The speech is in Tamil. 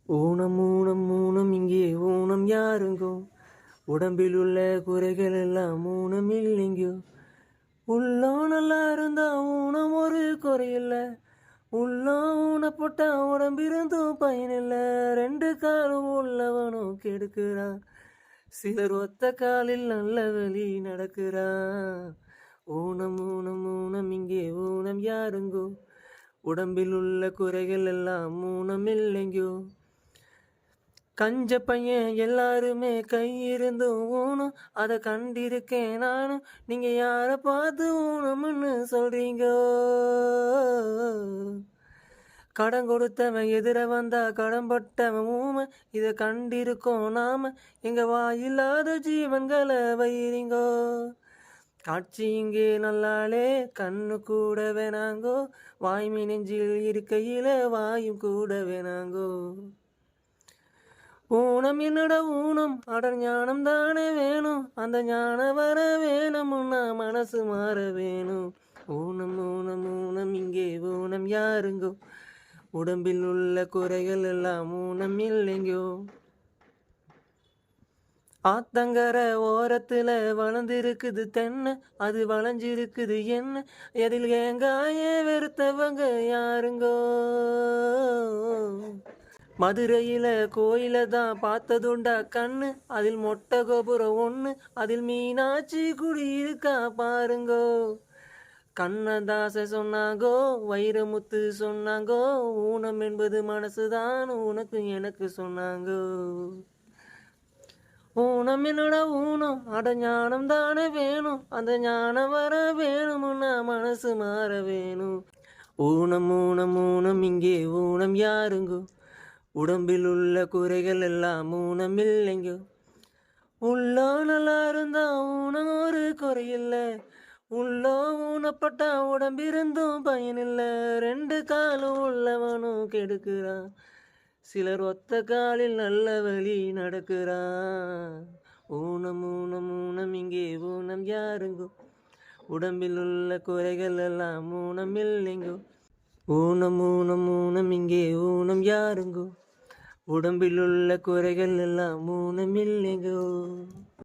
ஊனம் ஊனம் ஊனம் இங்கே ஊனம் யாருங்கோ, உடம்பில் உள்ள குறைகள் எல்லாம் ஊனம் இல்லைங்கோ. உள்ளம் நல்லா இருந்தா ஊனம் ஒரு குறையில்ல, உள்ளம் ஊனப்பட்டா உடம்பிருந்தும் பயனில்ல. ரெண்டு காலும் உள்ளவனும் கெடுக்கிறான், சிலர் ஒத்த காலில் நல்ல வழி நடக்கிறான். ஊனம் ஊனம் ஊனம் இங்கே ஊனம் யாருங்கோ, உடம்பில் உள்ள குறைகள் எல்லாம் ஊனம் இல்லைங்கோ. கஞ்ச பையன் எல்லாருமே கை இருந்தும் ஊனும், அதை கண்டிருக்கேன் நானும். நீங்க யார பார்த்து ஊனம்னு சொல்றீங்க? கடன் கொடுத்தவன் எதிர வந்தா கடன்பட்டவன் ஊமை, இதை கண்டிருக்கோம் நாம. எங்க வாயில்லாத ஜீவன்களை வைறீங்கோ. காட்சி இங்கே நல்லாலே கண்ணு கூட வேணாங்கோ, வாய்மை நெஞ்சில் இருக்கையில வாயும் கூட வேணாங்கோ. ஊனம் என்னோட ஊனம், அடர் ஞானம் தானே வேணும். அந்த ஞானம் வர வேணும்னா மனசு மாற வேணும். ஊனம் ஊனம் ஊனம் இங்கே ஊனம் யாருங்கோ, உடம்பில் உள்ள குறைகள் எல்லாம் ஊனம் இல்லைங்கோ. ஆத்தங்கர ஓரத்துல வளர்ந்திருக்குது தென்னை, அது வளைஞ்சிருக்குது என்ன? எதில் ஏங்காய வெறுத்தவங்க யாருங்கோ? மதுரையில கோயில தான் பார்த்ததுண்டா கண்ணு, அதில் மொட்டை கோபுரம் ஒன்று, அதில் மீனாட்சி குடியிருக்கா பாருங்கோ. கண்ணதாச சொன்னாங்கோ, வைரமுத்து சொன்னாங்கோ, ஊனம் என்பது மனசுதான் உனக்கு எனக்கு சொன்னாங்கோ. ஊனம் என்னோட ஊனம், அட ஞானம் தானே வேணும். அந்த ஞானம் வர வேணும்னா மனசு மாற வேணும். ஊனம் ஊனம் ஊனம் இங்கே ஊனம் யாருங்கோ, உடம்பில் உள்ள குறைகள் எல்லாம் ஊனம் இல்லைங்கோ. உள்ளோ நல்லா இருந்தா ஊனம் ஒரு குறையில்ல, உள்ளோ ஊனப்பட்டா உடம்பிருந்தும் பயனில்ல. ரெண்டு காலும் உள்ளவனும் கெடுக்கிறான், சிலர் ஒத்த காலில் நல்ல வழி நடக்கிறான். ஊனம் ஊனம் ஊனம் இங்கே ஊனம் யாருங்கோ, உடம்பில் உள்ள குறைகள் எல்லாம் ஊனம் இல்லைங்கோ. ஊனம் ஊனம் ஊனம் இங்கே ஊனம் யாருங்கோ, உடம்பில் உள்ள குறைகள் எல்லாம் ஊனம் இல்லைங்கோ.